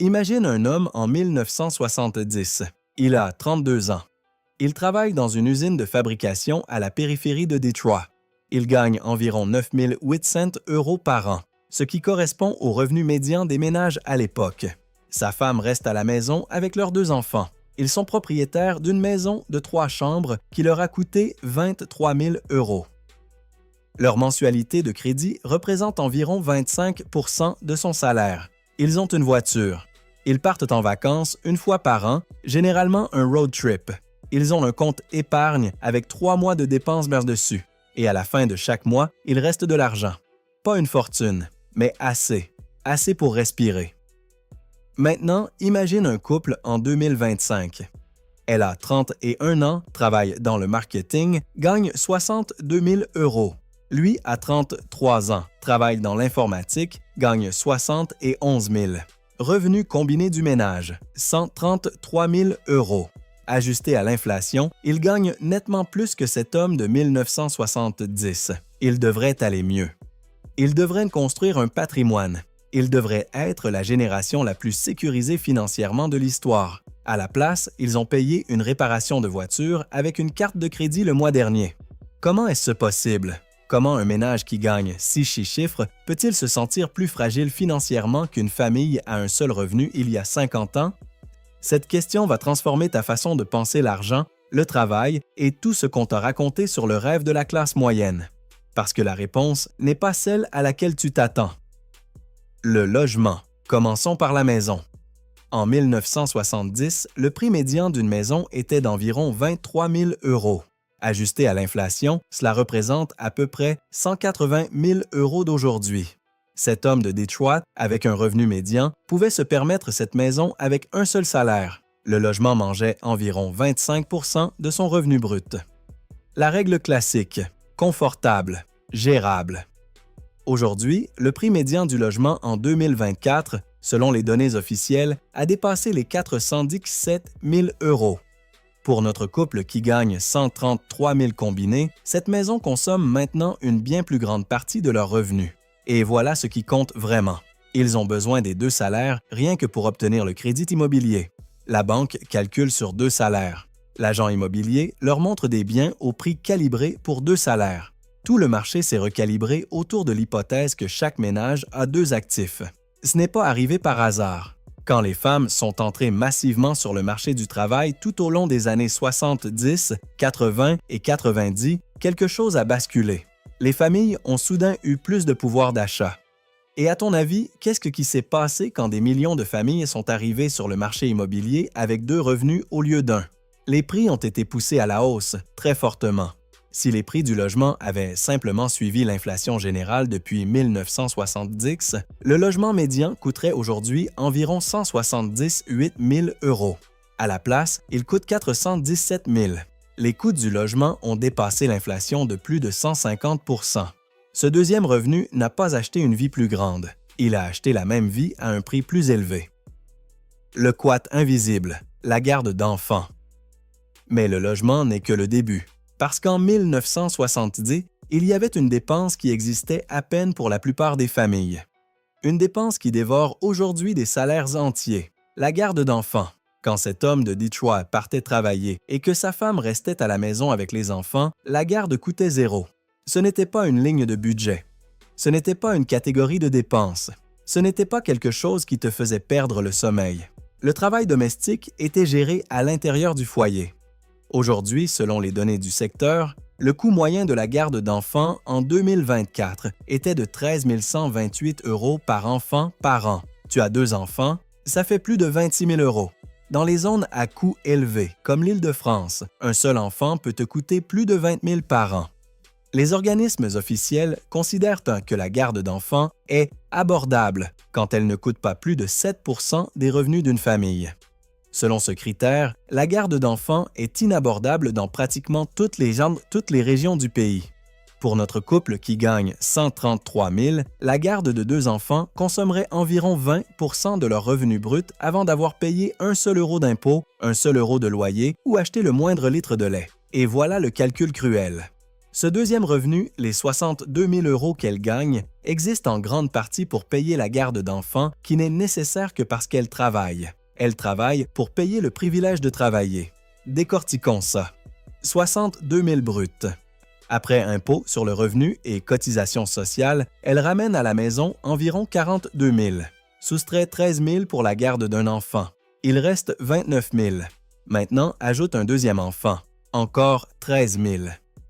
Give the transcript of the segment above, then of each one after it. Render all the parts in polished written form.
Imagine un homme en 1970. Il a 32 ans. Il travaille dans une usine de fabrication à la périphérie de Détroit. Il gagne environ 9 800 € par an, ce qui correspond au revenu médian des ménages à l'époque. Sa femme reste à la maison avec leurs 2 enfants. Ils sont propriétaires d'une maison de 3 chambres qui leur a coûté 23 000 €. Leur mensualité de crédit représente environ 25 % de son salaire. Ils ont une voiture. Ils partent en vacances une fois par an, généralement un road trip. Ils ont un compte épargne avec 3 mois de dépenses par-dessus. Et à la fin de chaque mois, il reste de l'argent. Pas une fortune, mais assez. Assez pour respirer. Maintenant, imagine un couple en 2025. Elle a 31 ans, travaille dans le marketing, gagne 62 000 €. Lui a 33 ans, travaille dans l'informatique, gagne 71 000 €. Revenu combiné du ménage, 133 000 €. Ajusté à l'inflation, il gagne nettement plus que cet homme de 1970. Il devrait aller mieux. Il devrait construire un patrimoine. Il devrait être la génération la plus sécurisée financièrement de l'histoire. À la place, ils ont payé une réparation de voiture avec une carte de crédit le mois dernier. Comment est-ce possible? Comment un ménage qui gagne 6 chiffres peut-il se sentir plus fragile financièrement qu'une famille à un seul revenu il y a 50 ans? Cette question va transformer ta façon de penser l'argent, le travail et tout ce qu'on t'a raconté sur le rêve de la classe moyenne. Parce que la réponse n'est pas celle à laquelle tu t'attends. Le logement. Commençons par la maison. En 1970, le prix médian d'une maison était d'environ 23 000 €. Ajusté à l'inflation, cela représente à peu près 180 000 € d'aujourd'hui. Cet homme de Détroit, avec un revenu médian, pouvait se permettre cette maison avec un seul salaire. Le logement mangeait environ 25 % de son revenu brut. La règle classique, confortable, gérable. Aujourd'hui, le prix médian du logement en 2024, selon les données officielles, a dépassé les 417 000 €. Pour notre couple qui gagne 133 000 combinés, cette maison consomme maintenant une bien plus grande partie de leurs revenus. Et voilà ce qui compte vraiment. Ils ont besoin des 2 salaires rien que pour obtenir le crédit immobilier. La banque calcule sur 2 salaires. L'agent immobilier leur montre des biens au prix calibré pour 2 salaires. Tout le marché s'est recalibré autour de l'hypothèse que chaque ménage a 2 actifs. Ce n'est pas arrivé par hasard. Quand les femmes sont entrées massivement sur le marché du travail tout au long des années 70, 80 et 90, quelque chose a basculé. Les familles ont soudain eu plus de pouvoir d'achat. Et à ton avis, qu'est-ce qui s'est passé quand des millions de familles sont arrivées sur le marché immobilier avec 2 revenus au lieu d'un? Les prix ont été poussés à la hausse, très fortement. Si les prix du logement avaient simplement suivi l'inflation générale depuis 1970, le logement médian coûterait aujourd'hui environ 178 000 €. À la place, il coûte 417 000 €. Les coûts du logement ont dépassé l'inflation de plus de 150 %. Ce deuxième revenu n'a pas acheté une vie plus grande. Il a acheté la même vie à un prix plus élevé. Le couat invisible, la garde d'enfants. Mais le logement n'est que le début. Parce qu'en 1970, il y avait une dépense qui existait à peine pour la plupart des familles. Une dépense qui dévore aujourd'hui des salaires entiers, la garde d'enfants. Quand cet homme de Détroit partait travailler et que sa femme restait à la maison avec les enfants, la garde coûtait 0. Ce n'était pas une ligne de budget. Ce n'était pas une catégorie de dépenses. Ce n'était pas quelque chose qui te faisait perdre le sommeil. Le travail domestique était géré à l'intérieur du foyer. Aujourd'hui, selon les données du secteur, le coût moyen de la garde d'enfants en 2024 était de 13 128 € par enfant par an. Tu as 2 enfants, ça fait plus de 26 000 €. Dans les zones à coût élevé, comme l'Île-de-France, un seul enfant peut te coûter plus de 20 000 € par an. Les organismes officiels considèrent que la garde d'enfants est abordable quand elle ne coûte pas plus de 7 % des revenus d'une famille. Selon ce critère, la garde d'enfants est inabordable dans pratiquement toutes les régions du pays. Pour notre couple qui gagne 133 000, la garde de 2 enfants consommerait environ 20 % de leur revenu brut avant d'avoir payé un seul euro d'impôt, un seul euro de loyer ou acheté le moindre litre de lait. Et voilà le calcul cruel. Ce deuxième revenu, les 62 000 € qu'elle gagne, existe en grande partie pour payer la garde d'enfants qui n'est nécessaire que parce qu'elle travaille. Elle travaille pour payer le privilège de travailler. Décortiquons ça. 62 000 bruts. Après impôts sur le revenu et cotisations sociales, elle ramène à la maison environ 42 000. Soustrait 13 000 pour la garde d'un enfant. Il reste 29 000. Maintenant, ajoute un deuxième enfant. Encore 13 000.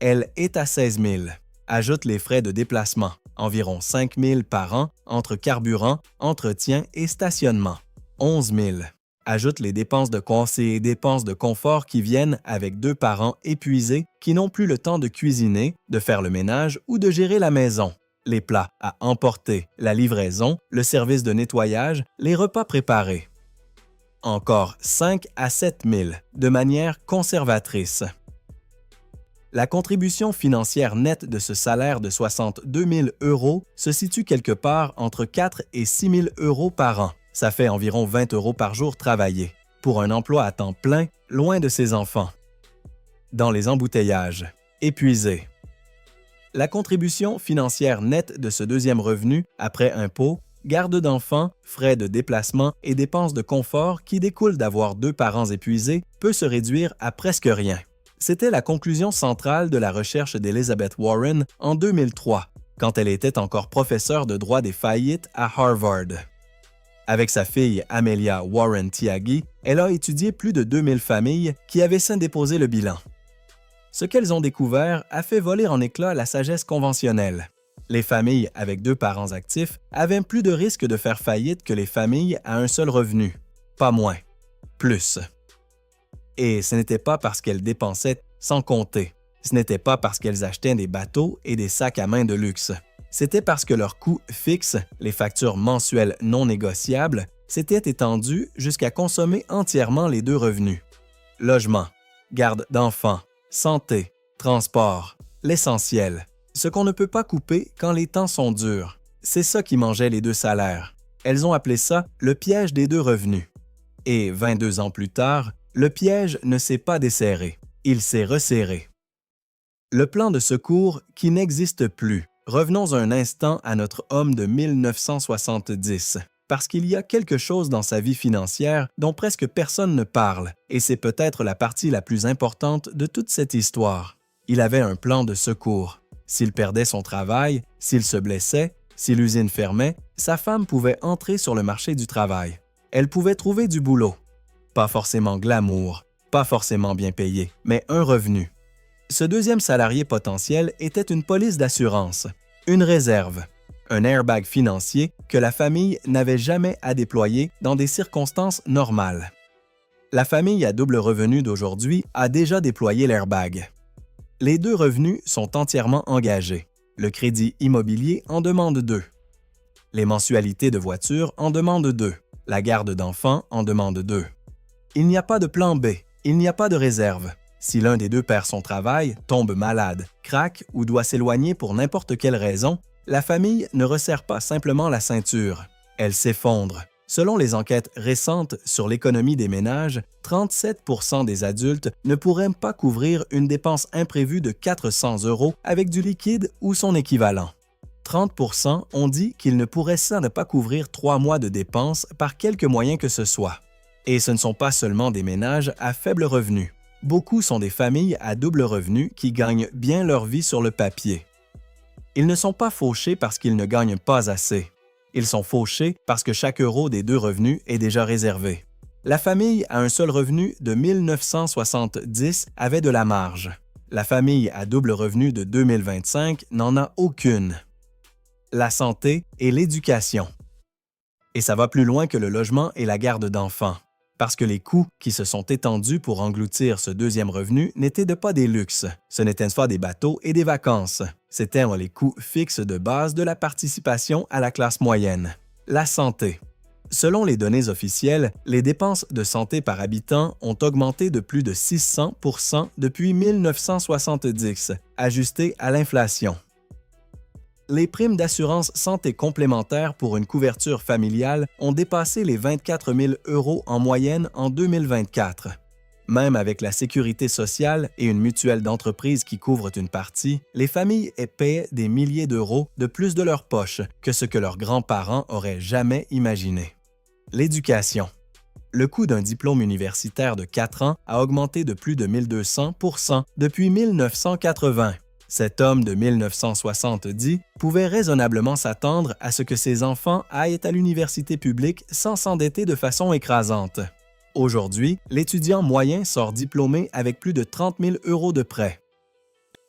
Elle est à 16 000. Ajoute les frais de déplacement, environ 5 000 par an entre carburant, entretien et stationnement. 11 000. Ajoute les dépenses de conseil et dépenses de confort qui viennent avec 2 parents épuisés qui n'ont plus le temps de cuisiner, de faire le ménage ou de gérer la maison. Les plats à emporter, la livraison, le service de nettoyage, les repas préparés. Encore 5 à 7 000 de manière conservatrice. La contribution financière nette de ce salaire de 62 000 € se situe quelque part entre 4 et 6 000 € par an. Ça fait environ 20 € par jour travaillé, pour un emploi à temps plein, loin de ses enfants. Dans les embouteillages, épuisé. La contribution financière nette de ce deuxième revenu, après impôts, garde d'enfants, frais de déplacement et dépenses de confort qui découlent d'avoir 2 parents épuisés, peut se réduire à presque rien. C'était la conclusion centrale de la recherche d'Elizabeth Warren en 2003, quand elle était encore professeure de droit des faillites à Harvard. Avec sa fille Amelia Warren Tyagi, elle a étudié plus de 2000 familles qui avaient sain déposé le bilan. Ce qu'elles ont découvert a fait voler en éclats la sagesse conventionnelle. Les familles avec 2 parents actifs avaient plus de risques de faire faillite que les familles à un seul revenu. Pas moins. Plus. Et ce n'était pas parce qu'elles dépensaient sans compter. Ce n'était pas parce qu'elles achetaient des bateaux et des sacs à main de luxe. C'était parce que leurs coûts fixes, les factures mensuelles non négociables, s'étaient étendus jusqu'à consommer entièrement les 2 revenus. Logement, garde d'enfants, santé, transport, l'essentiel. Ce qu'on ne peut pas couper quand les temps sont durs. C'est ça qui mangeait les 2 salaires. Elles ont appelé ça le piège des 2 revenus. Et 22 ans plus tard, le piège ne s'est pas desserré, il s'est resserré. Le plan de secours qui n'existe plus. Revenons un instant à notre homme de 1970, parce qu'il y a quelque chose dans sa vie financière dont presque personne ne parle, et c'est peut-être la partie la plus importante de toute cette histoire. Il avait un plan de secours. S'il perdait son travail, s'il se blessait, si l'usine fermait, sa femme pouvait entrer sur le marché du travail. Elle pouvait trouver du boulot. Pas forcément glamour, pas forcément bien payé, mais un revenu. Ce deuxième salarié potentiel était une police d'assurance, une réserve, un airbag financier que la famille n'avait jamais à déployer dans des circonstances normales. La famille à double revenu d'aujourd'hui a déjà déployé l'airbag. Les 2 revenus sont entièrement engagés. Le crédit immobilier en demande 2. Les mensualités de voiture en demandent 2. La garde d'enfants en demande 2. Il n'y a pas de plan B, il n'y a pas de réserve. Si l'un des 2 perd son travail, tombe malade, craque ou doit s'éloigner pour n'importe quelle raison, la famille ne resserre pas simplement la ceinture. Elle s'effondre. Selon les enquêtes récentes sur l'économie des ménages, 37 % des adultes ne pourraient pas couvrir une dépense imprévue de 400 € avec du liquide ou son équivalent. 30 % ont dit qu'ils ne pourraient ça ne pas couvrir 3 mois de dépenses par quelque moyen que ce soit. Et ce ne sont pas seulement des ménages à faible revenu. Beaucoup sont des familles à double revenu qui gagnent bien leur vie sur le papier. Ils ne sont pas fauchés parce qu'ils ne gagnent pas assez. Ils sont fauchés parce que chaque euro des 2 revenus est déjà réservé. La famille à un seul revenu de 1970 avait de la marge. La famille à double revenu de 2025 n'en a aucune. La santé et l'éducation. Et ça va plus loin que le logement et la garde d'enfants. Parce que les coûts qui se sont étendus pour engloutir ce deuxième revenu n'étaient pas des luxes. Ce n'étaient pas des bateaux et des vacances. C'étaient les coûts fixes de base de la participation à la classe moyenne. La santé. Selon les données officielles, les dépenses de santé par habitant ont augmenté de plus de 600 % depuis 1970, ajustées à l'inflation. Les primes d'assurance santé complémentaire pour une couverture familiale ont dépassé les 24 000 € en moyenne en 2024. Même avec la sécurité sociale et une mutuelle d'entreprise qui couvrent une partie, les familles paient des milliers d'euros de plus de leur poche que ce que leurs grands-parents auraient jamais imaginé. L'éducation. Le coût d'un diplôme universitaire de 4 ans a augmenté de plus de 1200% depuis 1980. Cet homme de 1970 pouvait raisonnablement s'attendre à ce que ses enfants aillent à l'université publique sans s'endetter de façon écrasante. Aujourd'hui, l'étudiant moyen sort diplômé avec plus de 30 000 € de prêt.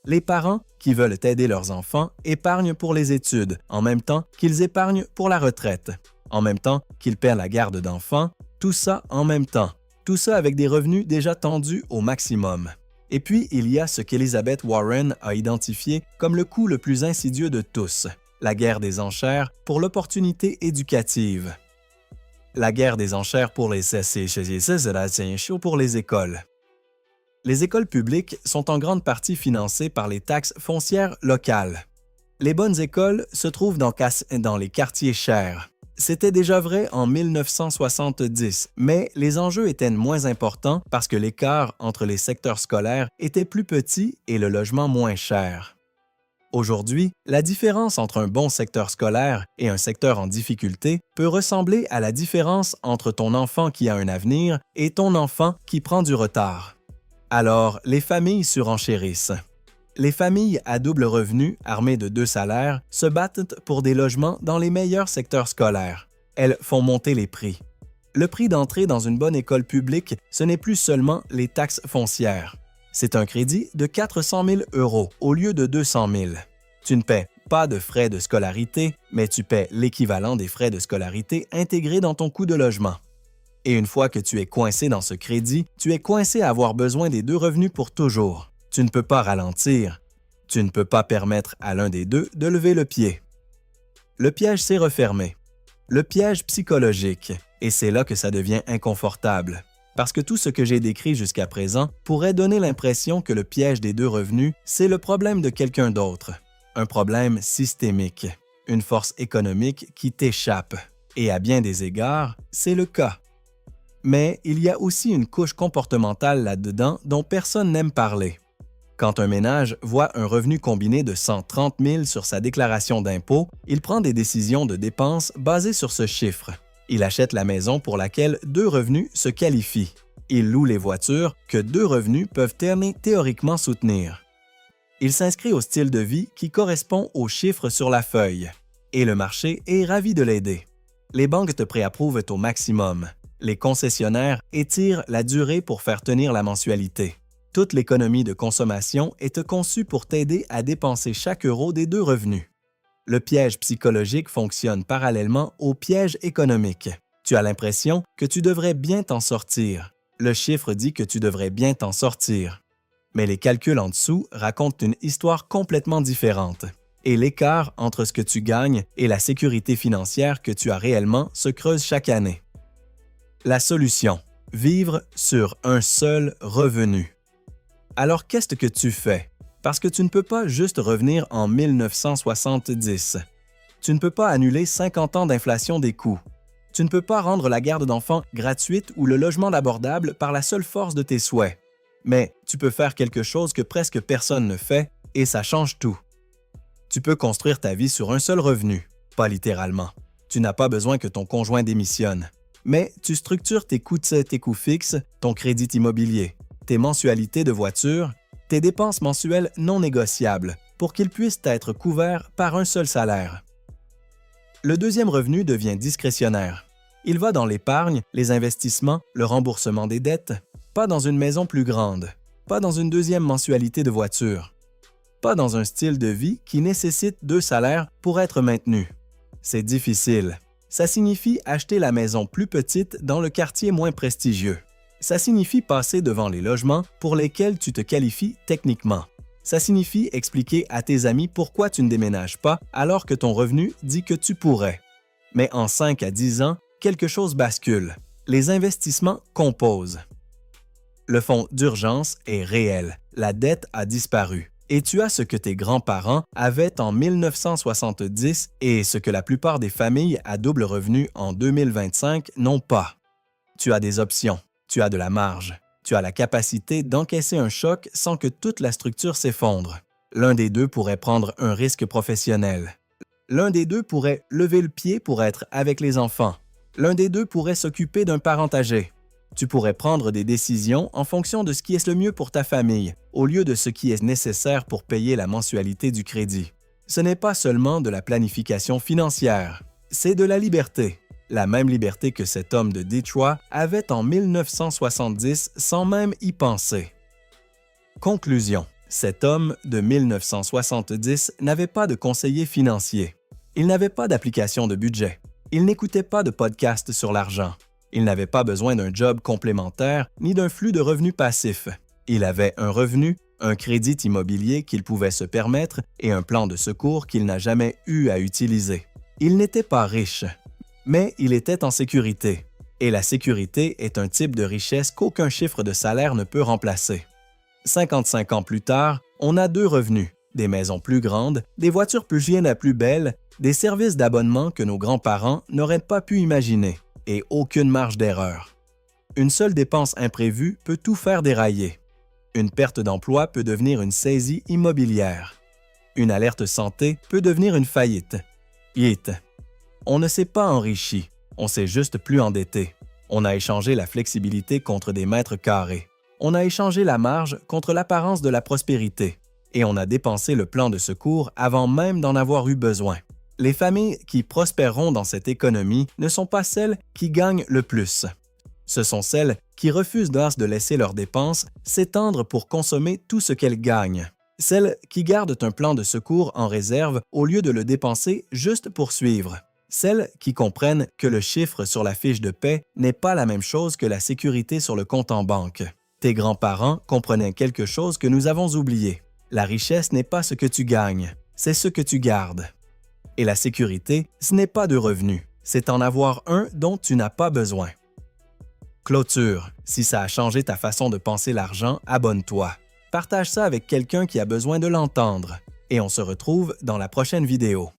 Les parents qui veulent aider leurs enfants épargnent pour les études, en même temps qu'ils épargnent pour la retraite, en même temps qu'ils paient la garde d'enfants, tout ça en même temps, tout ça avec des revenus déjà tendus au maximum. Et puis, il y a ce qu'Elizabeth Warren a identifié comme le coût le plus insidieux de tous, la guerre des enchères pour l'opportunité éducative. La guerre des enchères pour les écoles. Les écoles publiques sont en grande partie financées par les taxes foncières locales. Les bonnes écoles se trouvent dans les quartiers chers. C'était déjà vrai en 1970, mais les enjeux étaient moins importants parce que l'écart entre les secteurs scolaires était plus petit et le logement moins cher. Aujourd'hui, la différence entre un bon secteur scolaire et un secteur en difficulté peut ressembler à la différence entre ton enfant qui a un avenir et ton enfant qui prend du retard. Alors, les familles surenchérissent. Les familles à double revenu, armées de 2 salaires, se battent pour des logements dans les meilleurs secteurs scolaires. Elles font monter les prix. Le prix d'entrée dans une bonne école publique, ce n'est plus seulement les taxes foncières. C'est un crédit de 400 000 € au lieu de 200 000. Tu ne paies pas de frais de scolarité, mais tu paies l'équivalent des frais de scolarité intégrés dans ton coût de logement. Et une fois que tu es coincé dans ce crédit, tu es coincé à avoir besoin des 2 revenus pour toujours. Tu ne peux pas ralentir. Tu ne peux pas permettre à l'un des deux de lever le pied. Le piège s'est refermé. Le piège psychologique. Et c'est là que ça devient inconfortable. Parce que tout ce que j'ai décrit jusqu'à présent pourrait donner l'impression que le piège des 2 revenus, c'est le problème de quelqu'un d'autre. Un problème systémique. Une force économique qui t'échappe. Et à bien des égards, c'est le cas. Mais il y a aussi une couche comportementale là-dedans dont personne n'aime parler. Quand un ménage voit un revenu combiné de 130 000 sur sa déclaration d'impôt, il prend des décisions de dépenses basées sur ce chiffre. Il achète la maison pour laquelle 2 revenus se qualifient. Il loue les voitures que 2 revenus peuvent théoriquement soutenir. Il s'inscrit au style de vie qui correspond aux chiffres sur la feuille. Et le marché est ravi de l'aider. Les banques te préapprouvent au maximum. Les concessionnaires étirent la durée pour faire tenir la mensualité. Toute l'économie de consommation est conçue pour t'aider à dépenser chaque euro des 2 revenus. Le piège psychologique fonctionne parallèlement au piège économique. Tu as l'impression que tu devrais bien t'en sortir. Le chiffre dit que tu devrais bien t'en sortir. Mais les calculs en dessous racontent une histoire complètement différente. Et l'écart entre ce que tu gagnes et la sécurité financière que tu as réellement se creuse chaque année. La solution: vivre sur un seul revenu. Alors qu'est-ce que tu fais? Parce que tu ne peux pas juste revenir en 1970. Tu ne peux pas annuler 50 ans d'inflation des coûts. Tu ne peux pas rendre la garde d'enfants gratuite ou le logement abordable par la seule force de tes souhaits. Mais tu peux faire quelque chose que presque personne ne fait, et ça change tout. Tu peux construire ta vie sur un seul revenu, pas littéralement. Tu n'as pas besoin que ton conjoint démissionne. Mais tu structures tes coûts fixes, ton crédit immobilier, tes mensualités de voiture, tes dépenses mensuelles non négociables pour qu'ils puissent être couverts par un seul salaire. Le deuxième revenu devient discrétionnaire. Il va dans l'épargne, les investissements, le remboursement des dettes, pas dans une maison plus grande, pas dans une deuxième mensualité de voiture, pas dans un style de vie qui nécessite 2 salaires pour être maintenu. C'est difficile. Ça signifie acheter la maison plus petite dans le quartier moins prestigieux. Ça signifie passer devant les logements pour lesquels tu te qualifies techniquement. Ça signifie expliquer à tes amis pourquoi tu ne déménages pas alors que ton revenu dit que tu pourrais. Mais en 5 à 10 ans, quelque chose bascule. Les investissements composent. Le fonds d'urgence est réel. La dette a disparu. Et tu as ce que tes grands-parents avaient en 1970 et ce que la plupart des familles à double revenu en 2025 n'ont pas. Tu as des options. Tu as de la marge. Tu as la capacité d'encaisser un choc sans que toute la structure s'effondre. L'un des deux pourrait prendre un risque professionnel. L'un des deux pourrait lever le pied pour être avec les enfants. L'un des deux pourrait s'occuper d'un parent âgé. Tu pourrais prendre des décisions en fonction de ce qui est le mieux pour ta famille, au lieu de ce qui est nécessaire pour payer la mensualité du crédit. Ce n'est pas seulement de la planification financière, c'est de la liberté. La même liberté que cet homme de Détroit avait en 1970 sans même y penser. Conclusion. Cet homme de 1970 n'avait pas de conseiller financier. Il n'avait pas d'application de budget. Il n'écoutait pas de podcast sur l'argent. Il n'avait pas besoin d'un job complémentaire ni d'un flux de revenus passifs. Il avait un revenu, un crédit immobilier qu'il pouvait se permettre et un plan de secours qu'il n'a jamais eu à utiliser. Il n'était pas riche, mais il était en sécurité. Et la sécurité est un type de richesse qu'aucun chiffre de salaire ne peut remplacer. 55 ans plus tard, on a deux revenus, des maisons plus grandes, des voitures plus jeunes et plus belles, des services d'abonnement que nos grands-parents n'auraient pas pu imaginer, et aucune marge d'erreur. Une seule dépense imprévue peut tout faire dérailler. Une perte d'emploi peut devenir une saisie immobilière. Une alerte santé peut devenir une faillite. On ne s'est pas enrichi, on s'est juste plus endetté. On a échangé la flexibilité contre des mètres carrés. On a échangé la marge contre l'apparence de la prospérité. Et on a dépensé le plan de secours avant même d'en avoir eu besoin. Les familles qui prospéreront dans cette économie ne sont pas celles qui gagnent le plus. Ce sont celles qui refusent de laisser leurs dépenses s'étendre pour consommer tout ce qu'elles gagnent. Celles qui gardent un plan de secours en réserve au lieu de le dépenser juste pour suivre. Celles qui comprennent que le chiffre sur la fiche de paie n'est pas la même chose que la sécurité sur le compte en banque. Tes grands-parents comprenaient quelque chose que nous avons oublié. La richesse n'est pas ce que tu gagnes, c'est ce que tu gardes. Et la sécurité, ce n'est pas de revenus, c'est en avoir un dont tu n'as pas besoin. Clôture. Si ça a changé ta façon de penser l'argent, abonne-toi. Partage ça avec quelqu'un qui a besoin de l'entendre. Et on se retrouve dans la prochaine vidéo.